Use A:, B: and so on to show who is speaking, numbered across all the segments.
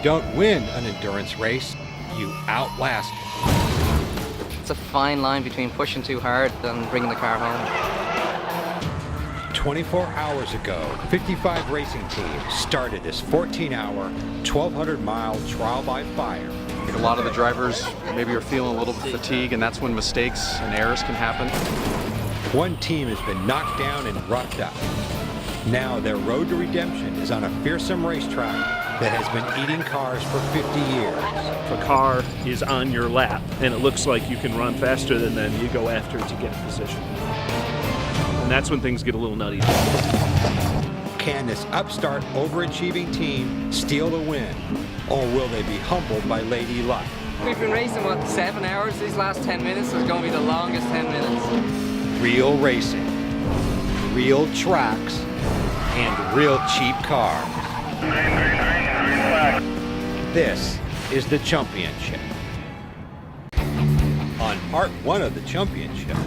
A: don't win an endurance race, you outlast it.
B: It's a fine line between pushing too hard and bringing the car home.
A: 24 hours ago, 55 racing teams started this 14-hour, 1,200-mile trial by fire.
C: A lot of the drivers maybe are feeling a little bit fatigued, and that's when mistakes and errors can happen.
A: One team has been knocked down and roughed up. Now their road to redemption is on a fearsome racetrack that has been eating cars for 50 years.
D: If a car is on your lap and it looks like you can run faster than them, you go after it to get a position. And that's when things get a little nutty.
A: Can this upstart, overachieving team steal the win, or will they be humbled by Lady Luck?
B: We've been racing, 7 hours? These last 10 minutes is going to be the longest 10 minutes.
A: Real racing, real tracks, and real cheap cars. This is the Chumpionship. On part 1 of the Championship,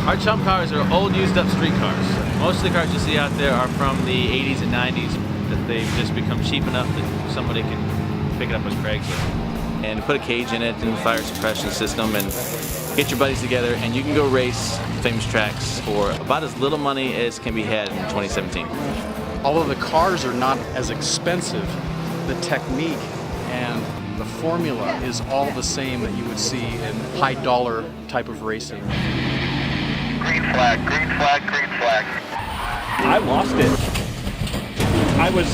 E: our chump cars are old, used-up street cars. Most of the cars you see out there are from the 80s and 90s, that they've just become cheap enough that somebody can pick it up as Craigslist. And put a cage in it and fire suppression system and get your buddies together, and you can go race famous tracks for about as little money as can be had in 2017.
C: Although the cars are not as expensive, the technique and the formula is all the same that you would see in high-dollar type of racing.
F: Green flag, green flag, green flag.
D: I lost it. I was,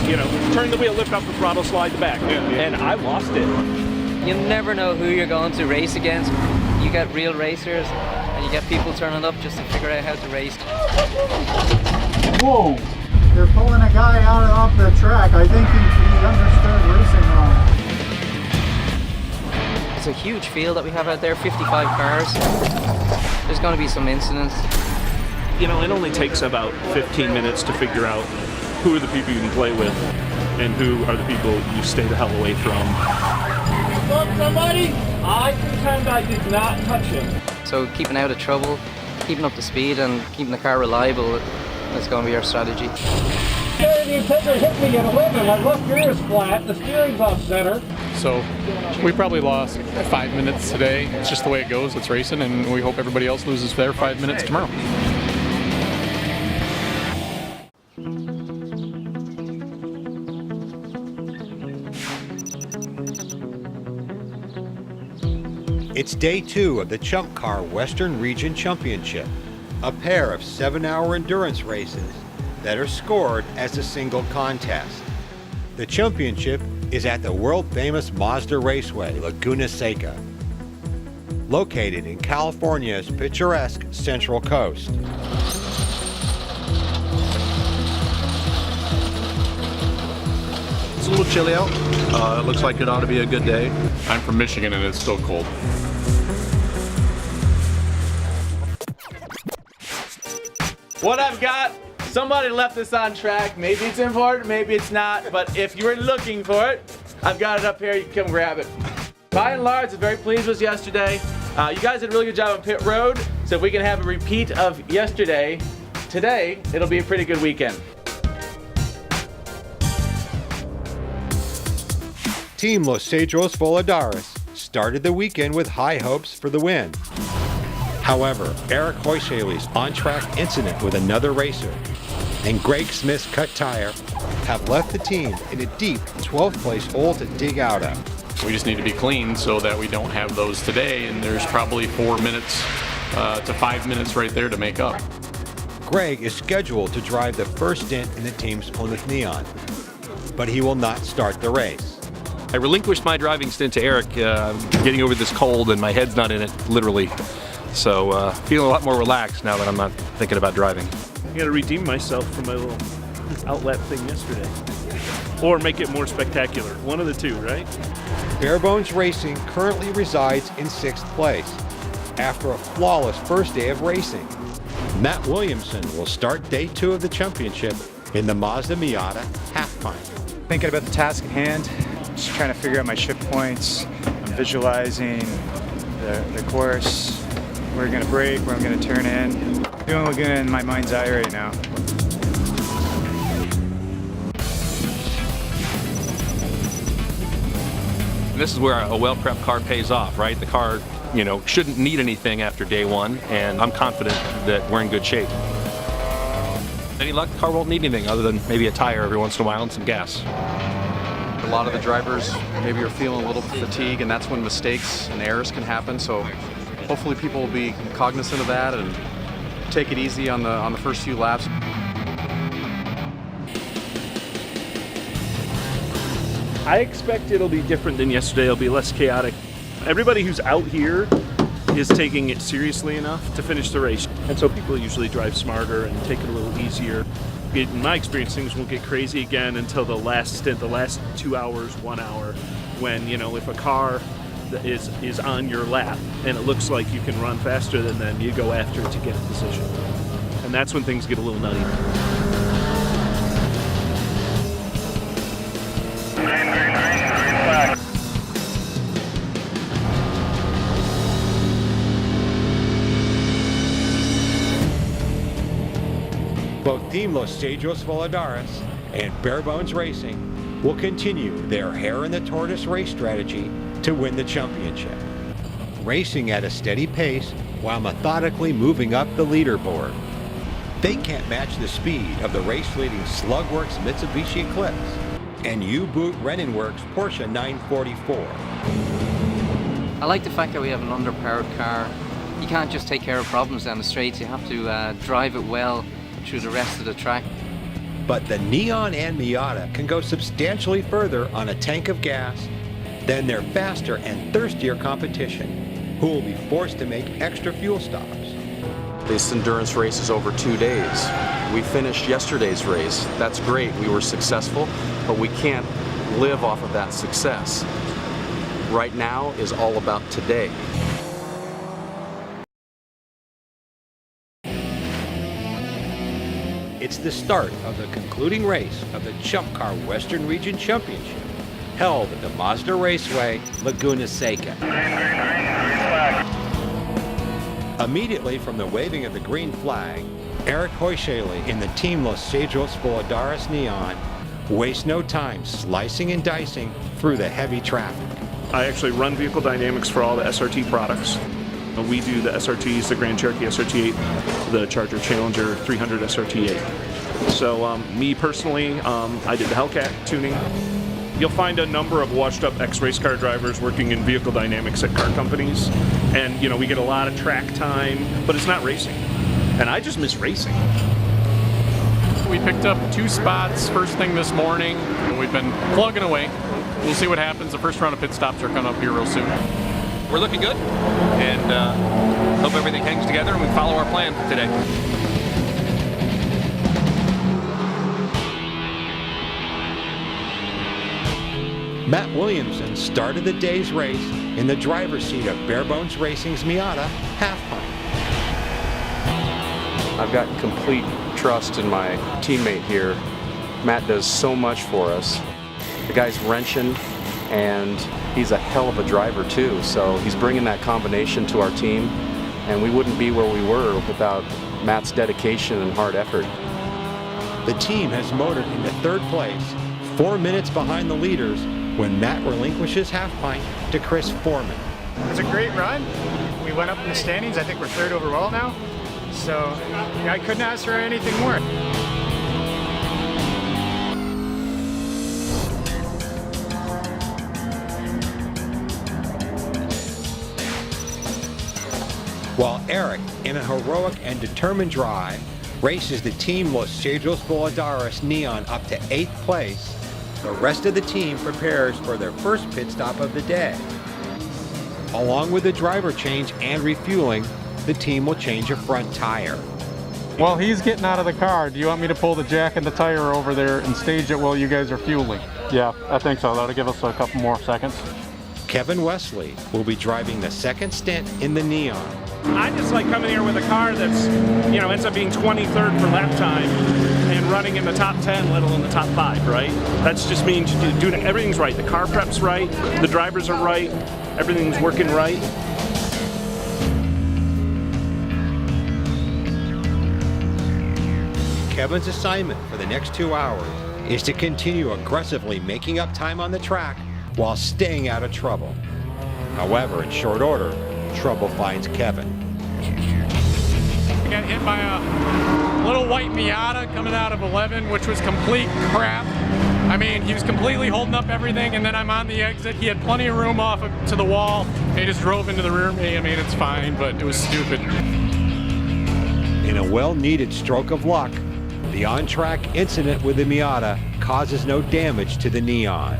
D: turn the wheel, lift up the throttle, slide the back, and I lost it.
B: You never know who you're going to race against. You get real racers, and you get people turning up just to figure out how to race.
G: Whoa! They're pulling a guy out off the track. I think he understood racing wrong.
B: It's a huge field that we have out there, 55 cars. There's going to be some incidents.
D: It only takes about 15 minutes to figure out who are the people you can play with and who are the people you stay the hell away from.
H: Look, somebody! I pretend I did not touch him.
B: So keeping out of trouble, keeping up the speed and keeping the car reliable, that's going to be our strategy.
H: The intender hit me at 11. I left yours flat. The steering's off center.
I: So we probably lost 5 minutes today. It's just the way it goes. It's racing, and we hope everybody else loses their 5 minutes tomorrow.
A: it's day 2 of the Chump Car Western Region Championship, a pair of 7-hour endurance races that are scored as a single contest. The championship is at the world-famous Mazda Raceway, Laguna Seca, located in California's picturesque Central Coast.
J: It's a little chilly out. It looks like it ought to be a good day.
I: I'm from Michigan and it's still cold.
E: What I've got, somebody left this on track. Maybe it's important, maybe it's not, but if you're looking for it, I've got it up here, you can come grab it. By and large, I'm very pleased with yesterday. You guys did a really good job on pit road, so if we can have a repeat of yesterday, today, it'll be a pretty good weekend.
A: Team Los Cedros Voladoras started the weekend with high hopes for the win. However, Eric Hoyshayle's on-track incident with another racer and Greg Smith's cut tire have left the team in a deep 12th place hole to dig out of.
I: We just need to be clean so that we don't have those today, and there's probably 4 minutes to 5 minutes right there to make up.
A: Greg is scheduled to drive the first stint in the team's Plymouth Neon, but he will not start the race.
K: I relinquished my driving stint to Eric, getting over this cold and my head's not in it, literally. So feeling a lot more relaxed now that I'm not thinking about driving.
D: I gotta redeem myself from my little outlet thing yesterday. Or make it more spectacular. One of the two, right?
A: Barebones Racing currently resides in 6th place after a flawless first day of racing. Matt Williamson will start day 2 of the championship in the Mazda Miata Half Pint.
G: Thinking about the task at hand, just trying to figure out my shift points. I'm visualizing the course, where I'm going to brake, where I'm going to turn in. Doing Laguna in my mind's eye right now.
K: And this is where a well-prepped car pays off, right? The car, shouldn't need anything after day one, and I'm confident that we're in good shape. Any luck, the car won't need anything other than maybe a tire every once in a while and some gas.
C: A lot of the drivers maybe are feeling a little fatigue, and that's when mistakes and errors can happen. So hopefully people will be cognizant of that and take it easy on the first few laps.
D: I expect it'll be different than yesterday. It'll be less chaotic. Everybody who's out here is taking it seriously enough to finish the race. And so people usually drive smarter and take it a little easier. In my experience, things won't get crazy again until the last stint, the last 2 hours, 1 hour, when, if a car is on your lap and it looks like you can run faster than them, you go after it to get a position. And that's when things get a little nutty.
A: Both Team Los Cedros Valladares and Barebones Racing will continue their hare and the tortoise race strategy to win the championship, racing at a steady pace while methodically moving up the leaderboard. They can't match the speed of the race-leading Slugworks Mitsubishi Eclipse and U-Boot Renenworks Porsche 944.
B: I like the fact that we have an underpowered car. You can't just take care of problems down the straights, you have to drive it well through the rest of the track.
A: But the Neon and Miata can go substantially further on a tank of gas than their faster and thirstier competition, who will be forced to make extra fuel stops.
C: This endurance race is over 2 days. We finished yesterday's race. That's great, we were successful, but we can't live off of that success. Right now is all about today.
A: It's the start of the concluding race of the Chump Car Western Region Championship, held at the Mazda Raceway, Laguna Seca. Immediately from the waving of the green flag, Eric Hoyshale in the Team Los Cedros Valladares Neon wastes no time slicing and dicing through the heavy traffic.
D: I actually run vehicle dynamics for all the SRT products. We do the SRTs, the Grand Cherokee SRT8, the Charger Challenger 300 SRT8. So me personally, I did the Hellcat tuning. You'll find a number of washed up ex-race car drivers working in vehicle dynamics at car companies. And we get a lot of track time, but it's not racing. And I just miss racing.
I: We picked up 2 spots first thing this morning. We've been plugging away. We'll see what happens. The first round of pit stops are coming up here real soon.
K: We're looking good, and hope everything hangs together and we follow our plan today.
A: Matt Williamson started the day's race in the driver's seat of Barebones Racing's Miata Half Pint.
C: I've got complete trust in my teammate here. Matt does so much for us. The guy's wrenching, and he's a hell of a driver too, so he's bringing that combination to our team, and we wouldn't be where we were without Matt's dedication and hard effort.
A: The team has motored into 3rd place, 4 minutes behind the leaders, when Matt relinquishes Half Pint to Chris Foreman.
G: It's a great run. We went up in the standings. I think we're 3rd overall now. So I couldn't ask for anything more.
A: While Eric, in a heroic and determined drive, races the Team Los Cedros Valladares Neon up to 8th place, the rest of the team prepares for their first pit stop of the day. Along with the driver change and refueling, the team will change a front tire.
I: Well, he's getting out of the car. Do you want me to pull the jack and the tire over there and stage it while you guys are fueling? Yeah, I think so. That'll give us a couple more seconds.
A: Kevin Wesley will be driving the 2nd stint in the Neon.
D: I just like coming here with a car that's, ends up being 23rd for lap time and running in the top 10, let alone the top 5, right? That's just means doing everything's right. The car prep's right, the drivers are right, everything's working right.
A: Kevin's assignment for the next 2 hours is to continue aggressively making up time on the track while staying out of trouble. However, in short order, trouble finds Kevin.
I: I got hit by a little white Miata coming out of 11, which was complete crap. I mean, he was completely holding up everything, and then I'm on the exit. He had plenty of room off to the wall. He just drove into the rear of me. I mean, it's fine, but it was stupid.
A: In a well-needed stroke of luck, the on-track incident with the Miata causes no damage to the Neon.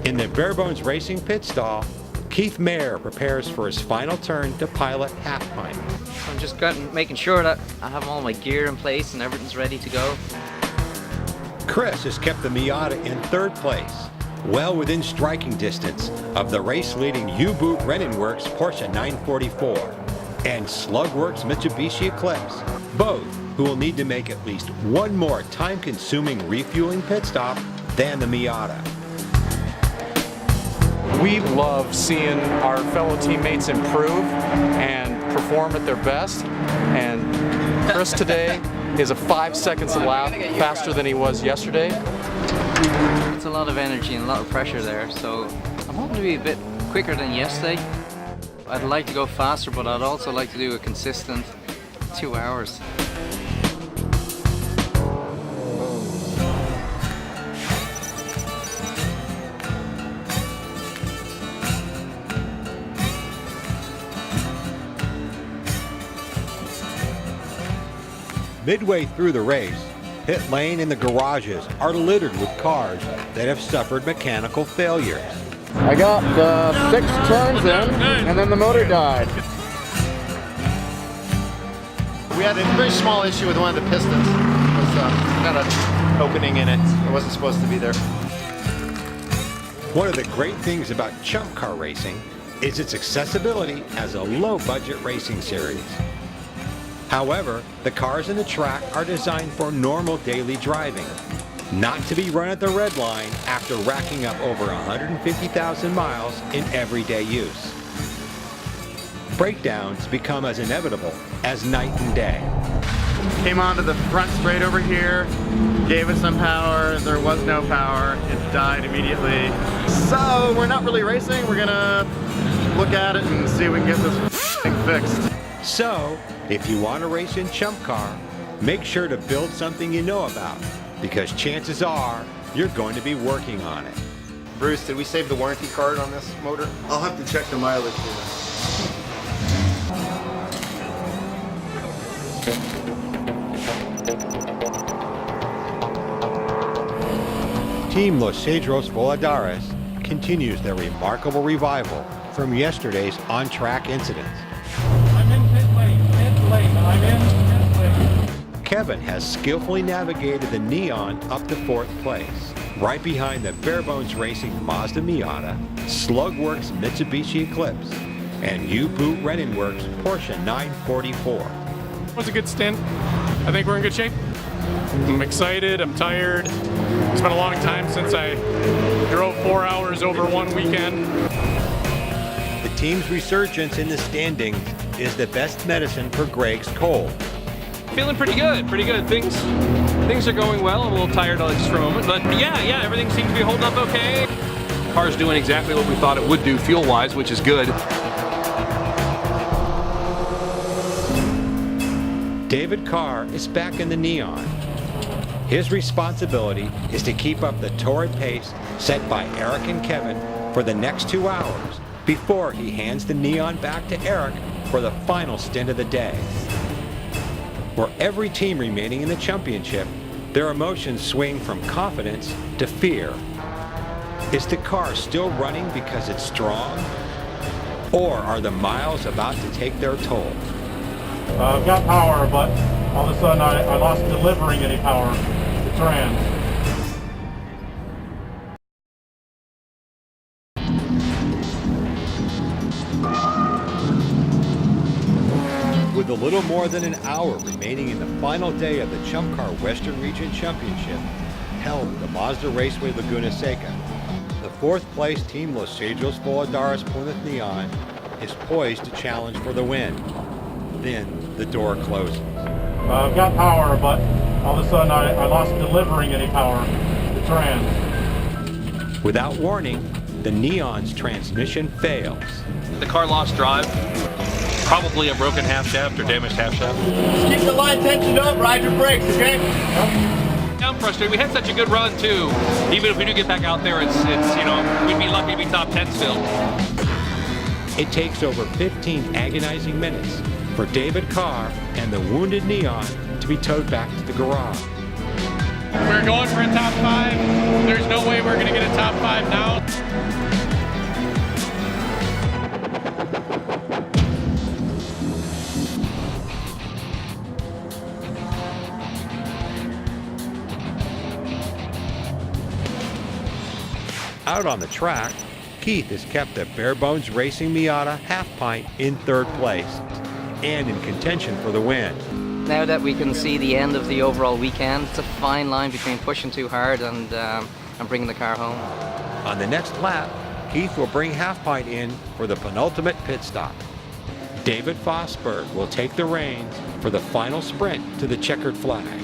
A: In the Barebones Racing pit stall, Keith Mayer prepares for his final turn to pilot Half Pint.
B: I'm just making sure that I have all my gear in place and everything's ready to go.
A: Chris has kept the Miata in third place, well within striking distance of the race-leading U-Boot Rennenwerks Porsche 944 and Slugworks Mitsubishi Eclipse, both who will need to make at least one more time-consuming refueling pit stop than the Miata.
C: We love seeing our fellow teammates improve and perform at their best. And Chris today is a 5 seconds a lap faster than he was yesterday.
B: It's a lot of energy and a lot of pressure there, so I'm hoping to be a bit quicker than yesterday. I'd like to go faster, but I'd also like to do a consistent 2 hours.
A: Midway through the race, pit lane and the garages are littered with cars that have suffered mechanical failures.
L: I got 6 turns in, and then the motor died.
M: We had a very small issue with one of the pistons. It was got an opening in it. It wasn't supposed to be there.
A: One of the great things about Chump Car racing is its accessibility as a low-budget racing series. However, the cars in the track are designed for normal daily driving, not to be run at the red line after racking up over 150,000 miles in everyday use. Breakdowns become as inevitable as night and day.
M: Came onto the front straight over here, gave it some power, there was no power, it died immediately. So we're not really racing, we're gonna look at it and see if we can get this thing fixed.
A: So, if you want to race in Chump Car, make sure to build something you know about, because chances are you're going to be working on it.
M: Bruce, did we save the warranty card on this motor?
N: I'll have to check the mileage here.
A: Team Los Cedros Voladares continues their remarkable revival from yesterday's on-track incidents.
H: I'm in pit lane, I'm in pit lane.
A: Kevin has skillfully navigated the Neon up to 4th place, right behind the Barebones Racing Mazda Miata, Slugworks Mitsubishi Eclipse, and U-Boot Rennenwerks Porsche 944.
I: It was a good stint. I think we're in good shape. I'm excited, I'm tired. It's been a long time since I drove 4 hours over one weekend.
A: The team's resurgence in the standings is the best medicine for Greg's cold.
K: Feeling pretty good, Things are going well. I'm a little tired just for a moment, but yeah, everything seems to be holding up okay. Car's doing exactly what we thought it would do fuel-wise, which is good.
A: David Carr is back in the Neon. His responsibility is to keep up the torrid pace set by Eric and Kevin for the next 2 hours before he hands the Neon back to Eric for the final stint of the day. For every team remaining in the championship, their emotions swing from confidence to fear. Is the car still running because it's strong? Or are the miles about to take their toll?
H: I've got power, but all of a sudden I lost delivering any power to trans.
A: With a little more than an hour remaining in the final day of the Chump Car Western Region Championship, held at the Mazda Raceway Laguna Seca, the 4th place team Los Cedros Voladares Plymouth Neon is poised to challenge for the win. Then the door closes.
H: I've got power, but all of a sudden I lost delivering any power to the trans.
A: Without warning, the Neon's transmission fails.
K: The car lost drive. Probably a broken half shaft or damaged half shaft.
F: Just keep the line tensioned up, ride your brakes, okay?
K: I'm frustrated. We had such a good run too. Even if we do get back out there, it's you know, we'd be lucky to be top 10 still.
A: It takes over 15 agonizing minutes for David Carr and the wounded Neon to be towed back to the garage.
I: We're going for a top 5. There's no way we're going to get a top 5 now.
A: Out on the track, Keith has kept the Bare Bones Racing Miata Half Pint in 3rd place and in contention for the win.
B: Now that we can see the end of the overall weekend, it's a fine line between pushing too hard and bringing the car home.
A: On the next lap, Keith will bring Half Pint in for the penultimate pit stop. David Fosberg will take the reins for the final sprint to the checkered flag.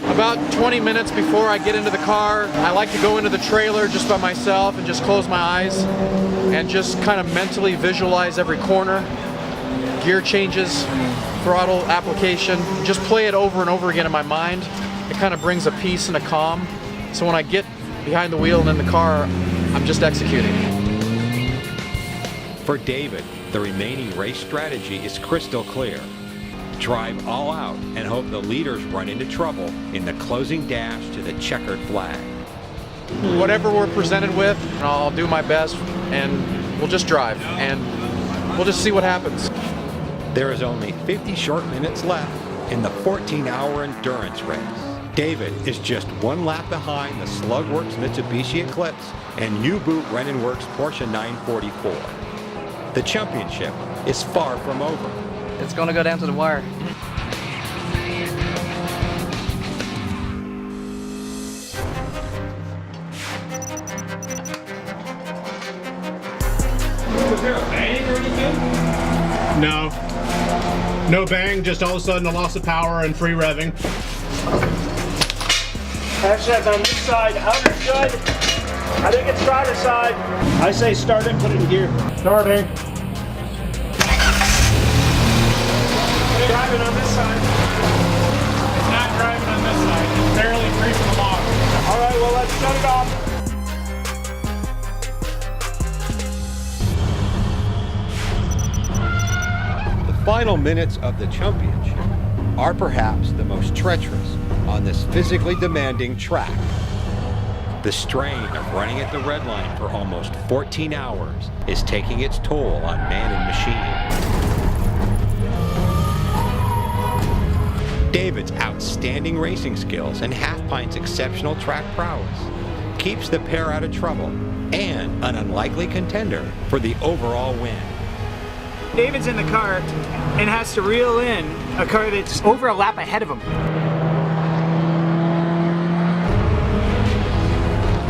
L: About 20 minutes before I get into the car, I like to go into the trailer just by myself and just close my eyes and just kind of mentally visualize every corner, gear changes, throttle application, just play it over and over again in my mind. It kind of brings a peace and a calm. So when I get behind the wheel and in the car, I'm just executing.
A: For David, the remaining race strategy is crystal clear. Drive all out and hope the leaders run into trouble in the closing dash to the checkered flag.
L: Whatever we're presented with, I'll do my best and we'll just drive and we'll just see what happens.
A: There is only 50 short minutes left in the 14-hour endurance race. David is just 1 lap behind the Slugworks Mitsubishi Eclipse and U-Boot Rennen Works Porsche 944. The championship is far from over.
B: It's going to go down to the wire.
H: Was there a bang or anything? No. No bang, just all of a sudden a loss of power and free revving.
D: Hashtag on this side, outer's good. I think it's driver's side. I say start it, put it in gear.
H: Starting.
D: Driving on this side.
I: It's not driving on this side. It's barely creeping along.
D: All right, well, let's shut it off.
A: The final minutes of the championship are perhaps the most treacherous on this physically demanding track. The strain of running at the red line for almost 14 hours is taking its toll on man and machine. David's outstanding racing skills and Half Pint's exceptional track prowess keeps the pair out of trouble and an unlikely contender for the overall win.
O: David's in the car and has to reel in a car that's over a lap ahead of him.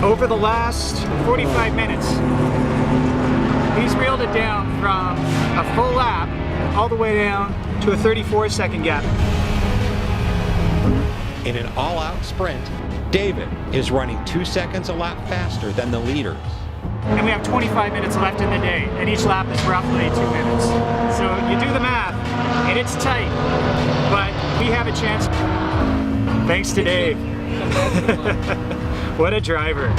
O: Over the last 45 minutes, he's reeled it down from a full lap all the way down to a 34-second gap.
A: In an all-out sprint, David is running 2 seconds a lap faster than the leaders.
O: And we have 25 minutes left in the day, and each lap is roughly 2 minutes. So you do the math, and it's tight, but we have a chance. Thanks to Dave. What a driver.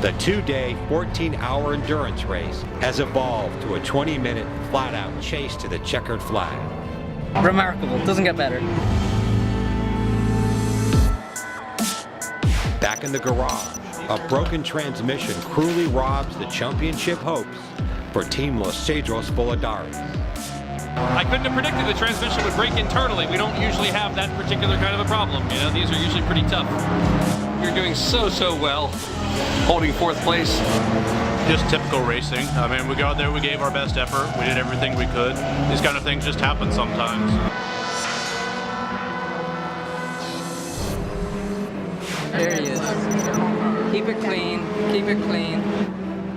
A: The 2-day, 14-hour endurance race has evolved to a 20-minute flat-out chase to the checkered flag.
B: Remarkable, doesn't get better.
A: Back in the garage, a broken transmission cruelly robs the championship hopes for Team Los Cedros Volaris.
K: I couldn't have predicted the transmission would break internally. We don't usually have that particular kind of a problem. You know, these are usually pretty tough. You're doing so well, holding 4th place.
J: Just typical racing. I mean, we got there, we gave our best effort, we did everything we could. These kind of things just happen sometimes.
B: There he is. Keep it clean, keep it clean.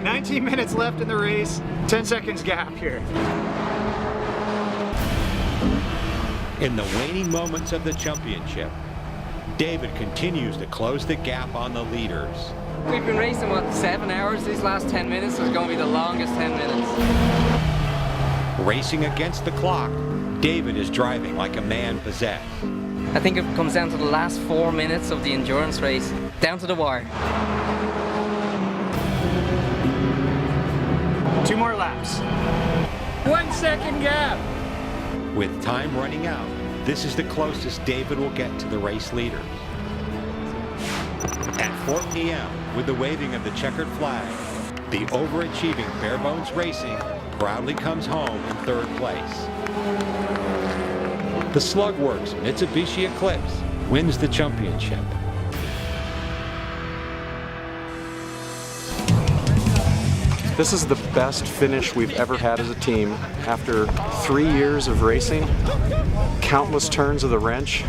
O: 19 minutes left in the race, 10 seconds gap here.
A: In the waning moments of the championship, David continues to close the gap on the leaders.
B: We've been racing, what, 7 hours? These last 10 minutes is going to be the longest 10 minutes.
A: Racing against the clock, David is driving like a man possessed.
B: I think it comes down to the last 4 minutes of the endurance race, down to the wire.
O: 2 more laps.
I: 1 second gap.
A: With time running out, this is the closest David will get to the race leaders. At 4 p.m., with the waving of the checkered flag, the overachieving Barebones Racing proudly comes home in 3rd place. The Slugworks Mitsubishi Eclipse wins the championship.
C: This is the best finish we've ever had as a team. After 3 years of racing, countless turns of the wrench.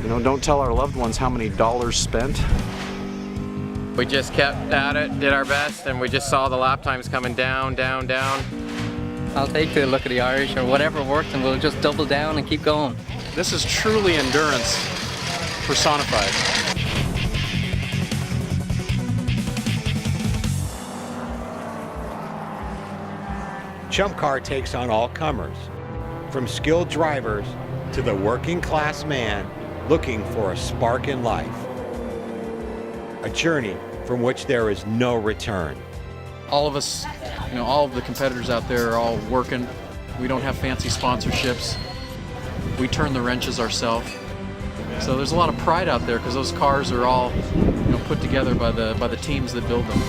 C: You know, don't tell our loved ones how many dollars spent.
L: We just kept at it, did our best, and we just saw the lap times coming down, down, down.
B: I'll take the look at the Irish or whatever worked and we'll just double down and keep going.
D: This is truly endurance personified.
A: Chump Car takes on all comers, from skilled drivers to the working class man looking for a spark in life. A journey from which there is no return.
L: All of us, you know, all of the competitors out there are all working. We don't have fancy sponsorships. We turn the wrenches ourselves. So there's a lot of pride out there because those cars are all, you know, put together by the teams that build them.